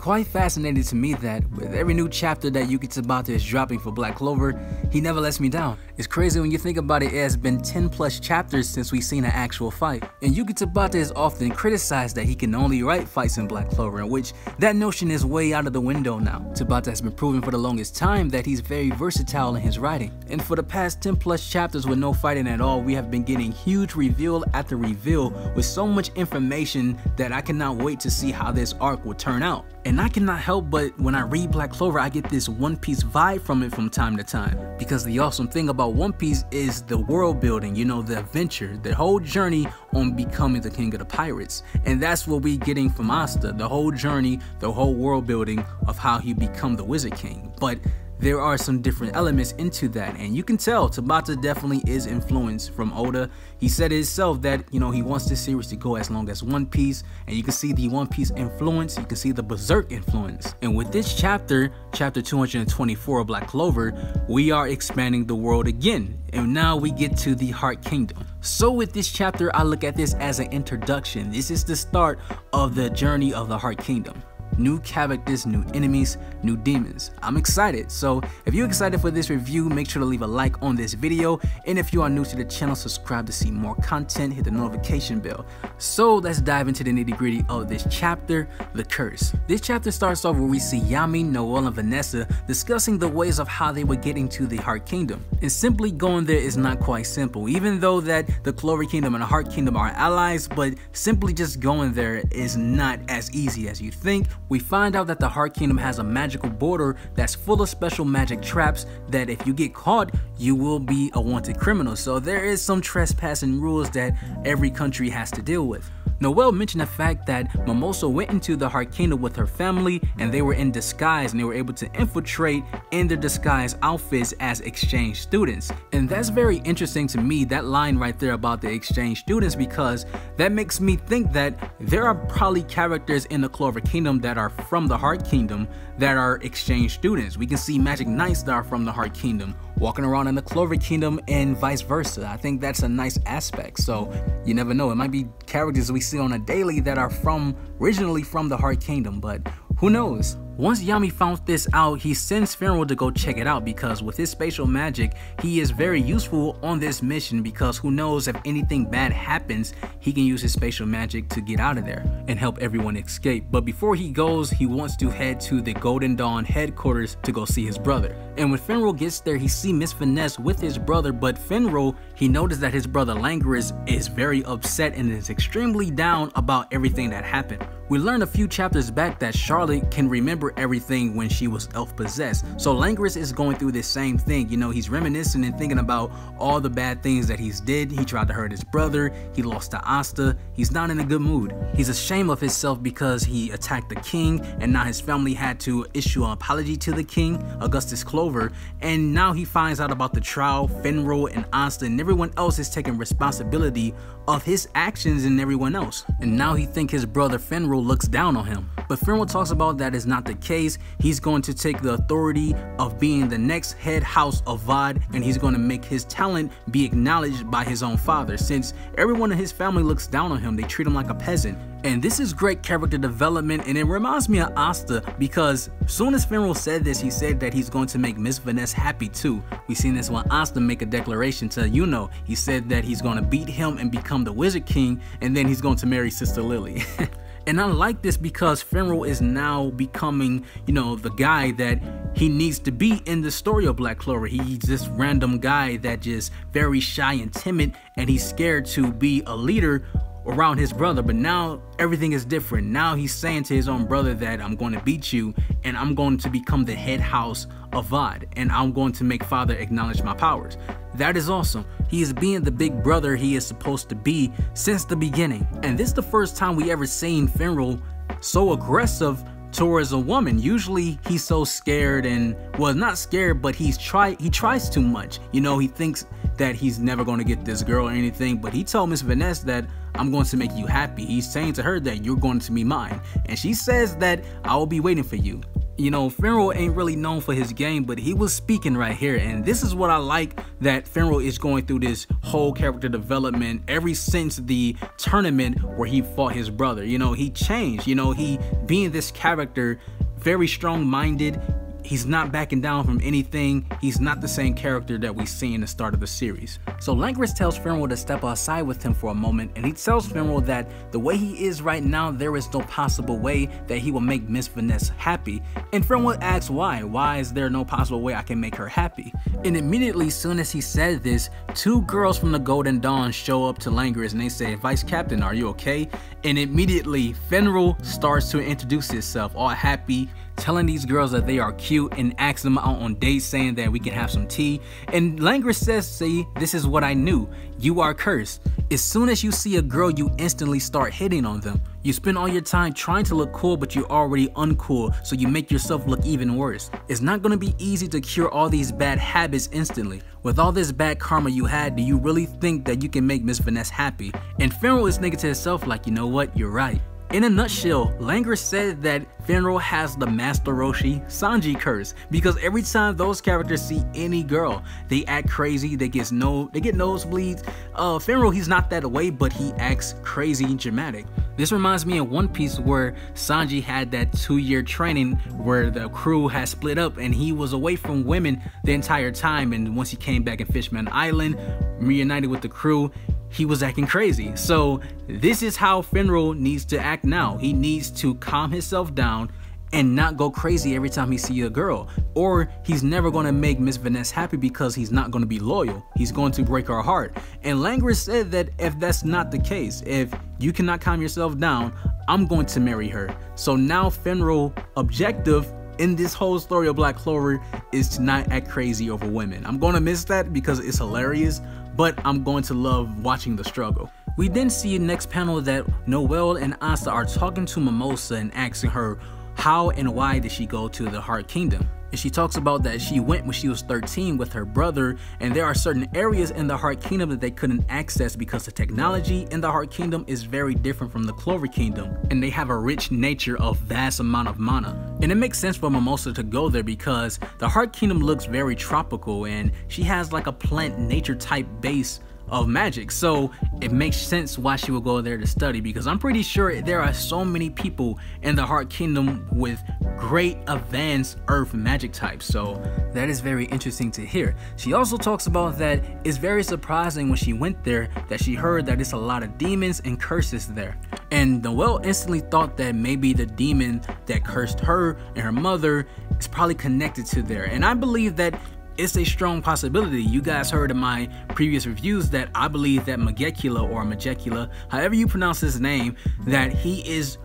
quite fascinating to me that with every new chapter that Yuki Tabata is dropping for Black Clover, he never lets me down. It's crazy when you think about it. It has been 10 plus chapters since we've seen an actual fight. And Yuki Tabata is often criticized that he can only write fights in Black Clover, in which that notion is way out of the window now. Tabata has been proving for the longest time that he's very versatile in his writing. And for the past 10 plus chapters with no fighting at all, we have been getting huge reveal after reveal with so much information that I cannot wait to see how this arc will turn out. And I cannot help but when I read Black Clover, I get this One Piece vibe from it from time to time. Because the awesome thing about One Piece is the world building, you know, the adventure, the whole journey on becoming the king of the pirates. And that's what we're getting from Asta, the whole journey, the whole world building of how he become the Wizard King. But there are some different elements into that, and you can tell Tabata definitely is influenced from Oda. He said it himself that, you know, he wants this series to go as long as One Piece, and you can see the One Piece influence, you can see the Berserk influence. And with this chapter, chapter 224 of Black Clover, we are expanding the world again, and now we get to the Heart Kingdom. So with this chapter, I look at this as an introduction. This is the start of the journey of the Heart Kingdom. New characters, new enemies, new demons. I'm excited. So if you're excited for this review, make sure to leave a like on this video. And if you are new to the channel, subscribe to see more content, hit the notification bell. So let's dive into the nitty-gritty of this chapter, The Curse. This chapter starts off where we see Yami, Noel, and Vanessa discussing the ways of how they were getting to the Heart Kingdom. And simply going there is not quite simple, even though that the Clover Kingdom and the Heart Kingdom are allies, but simply just going there is not as easy as you think. We find out that the Heart Kingdom has a magical border that's full of special magic traps that if you get caught, you will be a wanted criminal. So there is some trespassing rules that every country has to deal with. Noel mentioned the fact that Mimosa went into the Heart Kingdom with her family and they were in disguise and they were able to infiltrate in their disguise outfits as exchange students. And that's very interesting to me, that line right there about the exchange students, because that makes me think that there are probably characters in the Clover Kingdom that are from the Heart Kingdom that are exchange students. We can see Magic Knights that are from the Heart Kingdom walking around in the Clover Kingdom and vice versa. I think that's a nice aspect. So you never know, it might be characters we see on a daily that are originally from the Heart Kingdom, but who knows? Once Yami found this out, he sends Finral to go check it out because with his spatial magic, he is very useful on this mission because who knows if anything bad happens, he can use his spatial magic to get out of there and help everyone escape. But before he goes, he wants to head to the Golden Dawn headquarters to go see his brother. And when Finral gets there, he sees Miss Finesse with his brother, but Finral, he noticed that his brother Langris is very upset and is extremely down about everything that happened. We learned a few chapters back that Charlotte can remember everything when she was elf possessed. So Langris is going through this same thing. You know, he's reminiscing and thinking about all the bad things that he's did. He tried to hurt his brother. He lost to Asta. He's not in a good mood. He's ashamed of himself because he attacked the king and now his family had to issue an apology to the king, Augustus Clover. And now he finds out about the trial. Finral and Asta and everyone else is taking responsibility of his actions and everyone else. And now he thinks his brother Finral looks down on him. But Finral talks about that is not the case. He's going to take the authority of being the next head house of Vod, and he's going to make his talent be acknowledged by his own father. Since everyone in his family looks down on him, they treat him like a peasant. And this is great character development, and it reminds me of Asta because as soon as Finral said this, he said that he's going to make Miss Vanessa happy too. We seen this when Asta make a declaration to Yuno. He said that he's going to beat him and become the Wizard King, and then he's going to marry Sister Lily. And I like this because Finral is now becoming, you know, the guy that he needs to be in the story of Black Clover. He's this random guy that just very shy and timid, and he's scared to be a leader around his brother. But now everything is different. Now he's saying to his own brother that I'm going to beat you and I'm going to become the head house of Vod and I'm going to make father acknowledge my powers. That is awesome. He is being the big brother he is supposed to be since the beginning. And this is the first time we ever seen Finral so aggressive towards a woman. Usually he's so scared and, well, not scared, but he tries too much. You know, he thinks that he's never going to get this girl or anything, but he told Miss Vanessa that I'm going to make you happy. He's saying to her that you're going to be mine, and she says that I will be waiting for you. You know, Finral ain't really known for his game, but he was speaking right here, and this is what I like, that Finral is going through this whole character development ever since the tournament where he fought his brother. You know, he changed. You know, he being this character very strong-minded. He's not backing down from anything. He's not the same character that we see in the start of the series. So Langris tells Finral to step aside with him for a moment, and he tells Finral that the way he is right now, there is no possible way that he will make Miss Vanessa happy. And Finral asks why. Why is there no possible way I can make her happy? And immediately, soon as he said this, two girls from the Golden Dawn show up to Langris and they say, "Vice Captain, are you okay?" And immediately, Finral starts to introduce himself, all happy, telling these girls that they are cute and asks them out on dates, saying that we can have some tea. And Langris says, "See, this is what I knew. You are cursed. As soon as you see a girl, you instantly start hitting on them. You spend all your time trying to look cool, but you're already uncool, so you make yourself look even worse. It's not gonna be easy to cure all these bad habits instantly. With all this bad karma you had, do you really think that you can make Miss Vanessa happy?" And Finral is thinking to himself like, you know what, you're right. In a nutshell, Langris said that Finral has the Master Roshi Sanji curse, because every time those characters see any girl, they act crazy, they get nosebleeds. Finral, he's not that way, but he acts crazy and dramatic. This reminds me of One Piece, where Sanji had that 2-year training where the crew had split up and he was away from women the entire time, and once he came back in Fishman Island, reunited with the crew, he was acting crazy. So this is how Finral needs to act now. He needs to calm himself down and not go crazy every time he sees a girl, or he's never going to make Miss Vanessa happy because he's not going to be loyal. He's going to break her heart. And Langris said that if that's not the case, if you cannot calm yourself down, I'm going to marry her. So now Finral's objective in this whole story of Black Clover is to not act crazy over women. I'm going to miss that because it's hilarious, but I'm going to love watching the struggle. We then see next panel that Noelle and Asa are talking to Mimosa and asking her how and why did she go to the Heart Kingdom. And she talks about that she went when she was 13 with her brother, and there are certain areas in the Heart Kingdom that they couldn't access because the technology in the Heart Kingdom is very different from the Clover Kingdom, and they have a rich nature of vast amount of mana. And it makes sense for Mimosa to go there because the Heart Kingdom looks very tropical and she has like a plant nature type base of magic, so it makes sense why she would go there to study, because I'm pretty sure there are so many people in the Heart Kingdom with great advanced earth magic types, so that is very interesting to hear. She also talks about that it's very surprising when she went there that she heard that it's a lot of demons and curses there. And Noelle instantly thought that maybe the demon that cursed her and her mother is probably connected to there, and I believe that it's a strong possibility. You guys heard in my previous reviews that I believe that Magecula, or Magecula, however you pronounce his name, that he is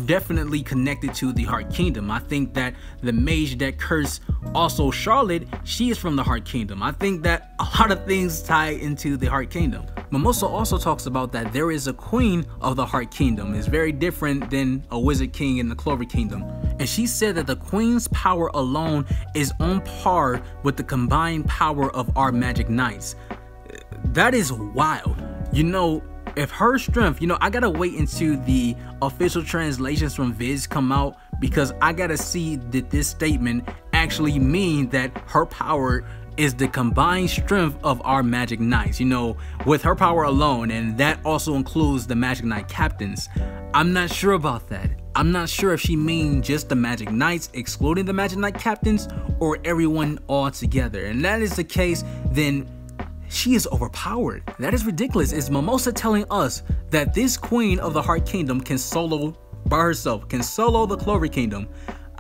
definitely connected to the Heart Kingdom. I think that the mage that cursed also Charlotte, she is from the Heart Kingdom. I think that a lot of things tie into the Heart Kingdom. Mimosa also talks about that there is a queen of the Heart Kingdom. It's very different than a Wizard King in the Clover Kingdom. And she said that the queen's power alone is on par with the combined power of our Magic Knights. That is wild. You know, if her strength, you know, I gotta wait until the official translations from Viz come out, because I gotta see that this statement actually mean that her power is the combined strength of our Magic Knights, you know, with her power alone, and that also includes the Magic Knight captains. I'm not sure about that. I'm not sure if she means just the Magic Knights excluding the Magic Knight captains, or everyone all together. And that is the case, then she is overpowered. That is ridiculous. Is Mimosa telling us that this queen of the Heart Kingdom can solo by herself, can solo the Clover Kingdom?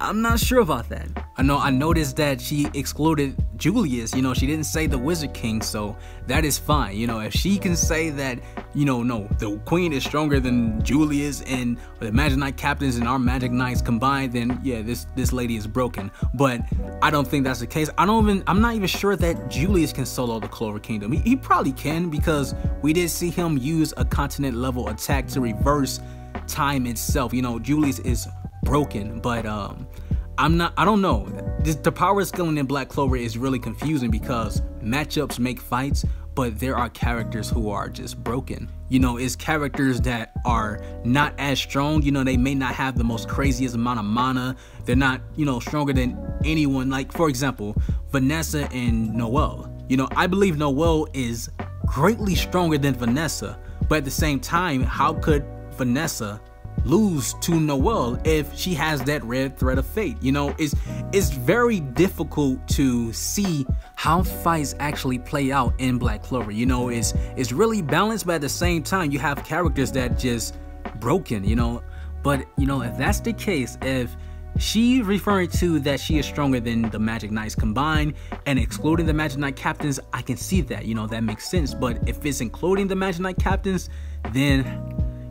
I'm not sure about that. I noticed that she excluded Julius. You know, she didn't say the Wizard King, so that is fine. You know, if she can say that, you know, no, the queen is stronger than Julius and the Magic Knight captains and our Magic Knights combined, then yeah, this lady is broken. But I don't think that's the case. I'm not even sure that Julius can solo the Clover Kingdom. He probably can, because we did see him use a continent level attack to reverse time itself. You know, Julius is broken, but I don't know. The power scaling in Black Clover is really confusing because matchups make fights, but there are characters who are just broken. You know, it's characters that are not as strong. You know, they may not have the most craziest amount of mana. They're not, you know, stronger than anyone. Like, for example, Vanessa and Noelle. You know, I believe Noelle is greatly stronger than Vanessa, but at the same time, how could Vanessa lose to Noelle if she has that red thread of fate. You know, it's very difficult to see how fights actually play out in Black Clover. You know, it's really balanced, but at the same time you have characters that just broken, you know. But you know, if that's the case, if she referring to that she is stronger than the Magic Knights combined and excluding the Magic Knight captains, I can see that, you know, that makes sense. But if it's including the Magic Knight captains, then,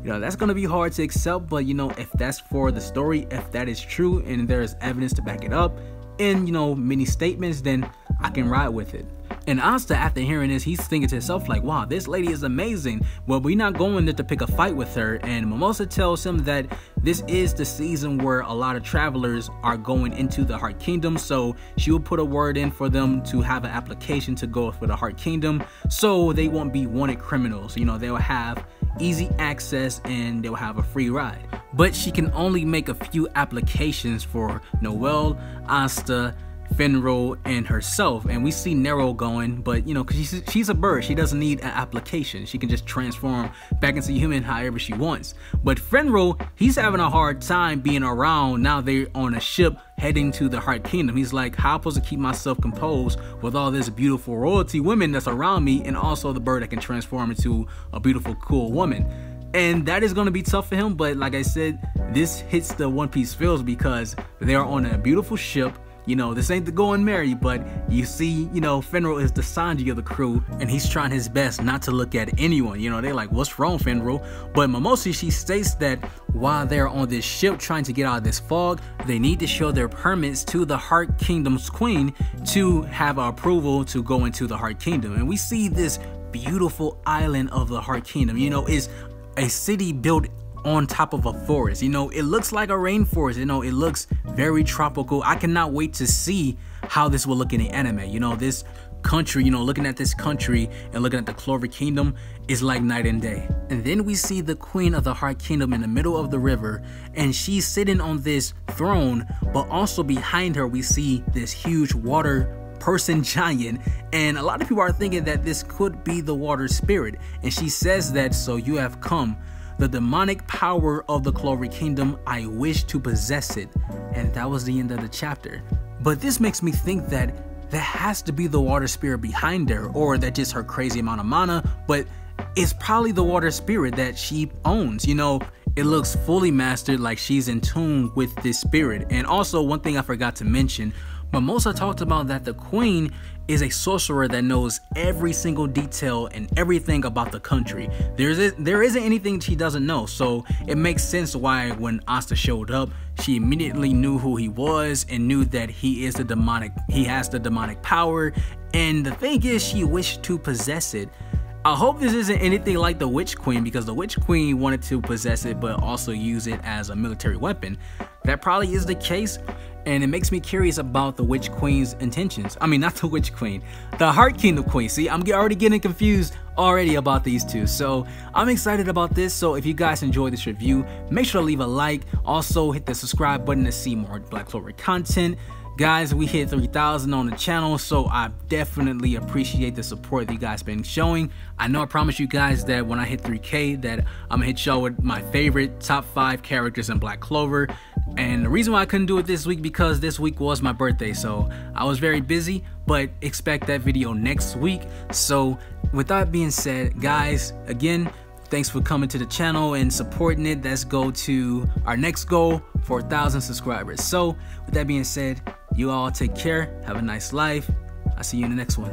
you know, that's gonna be hard to accept. But you know, if that's for the story, if that is true and there's evidence to back it up in, you know, many statements, then I can ride with it. And Asta, after hearing this, he's thinking to himself like, wow, this lady is amazing. Well, we're not going there to pick a fight with her. And Mimosa tells him that this is the season where a lot of travelers are going into the Heart Kingdom. So she will put a word in for them to have an application to go for the Heart Kingdom, so they won't be wanted criminals. You know, they'll have easy access and they'll have a free ride. But she can only make a few applications for Noelle, Asta, Finral, and herself. And we see Nero going, but you know, because she's a bird, she doesn't need an application. She can just transform back into human however she wants. But Finral, he's having a hard time being around. Now they're on a ship heading to the Heart Kingdom. He's like, how am I supposed to keep myself composed with all this beautiful royalty women that's around me, and also the bird that can transform into a beautiful, cool woman? And that is going to be tough for him. But like I said, this hits the One Piece feels because they're on a beautiful ship. You know, this ain't the Going Merry, but you see, you know, Finral is the Sanji of the crew, and he's trying his best not to look at anyone. You know, they're like, what's wrong, Finral? But Mimosa, she states that while they're on this ship trying to get out of this fog, they need to show their permits to the Heart Kingdom's queen to have approval to go into the Heart Kingdom. And we see this beautiful island of the Heart Kingdom. You know, it's a city built on top of a forest. You know, it looks like a rainforest. You know, it looks very tropical. I cannot wait to see how this will look in the anime. You know, this country, you know, looking at this country and looking at the Clover Kingdom is like night and day. And then we see the queen of the Heart Kingdom in the middle of the river, and she's sitting on this throne, but also behind her we see this huge water person giant, and a lot of people are thinking that this could be the water spirit. And she says that, so you have come, the demonic power of the Clover Kingdom, I wish to possess it. And that was the end of the chapter. But this makes me think that there has to be the water spirit behind her, or that just her crazy amount of mana, but it's probably the water spirit that she owns. You know, it looks fully mastered, like she's in tune with this spirit. And also, one thing I forgot to mention, Mimosa talked about that the queen is a sorcerer that knows every single detail and everything about the country. There isn't anything she doesn't know, so it makes sense why when Asta showed up, she immediately knew who he was and knew that he has the demonic power. And the thing is, she wished to possess it. I hope this isn't anything like the Witch Queen, because the Witch Queen wanted to possess it but also use it as a military weapon. That probably is the case, and it makes me curious about the Witch Queen's intentions. I mean, not the Witch Queen, the Heart Kingdom Queen. See, I'm already getting confused already about these two. So I'm excited about this. So if you guys enjoyed this review, make sure to leave a like. Also hit the subscribe button to see more Black Clover content. Guys, we hit 3,000 on the channel, so I definitely appreciate the support that you guys been showing. I know I promised you guys that when I hit 3K that I'm gonna hit y'all with my favorite top 5 characters in Black Clover. And the reason why I couldn't do it this week, because this week was my birthday, so I was very busy, but expect that video next week. So with that being said, guys, again, thanks for coming to the channel and supporting it. Let's go to our next goal, 4,000 subscribers. So with that being said, you all take care, have a nice life. I'll see you in the next one.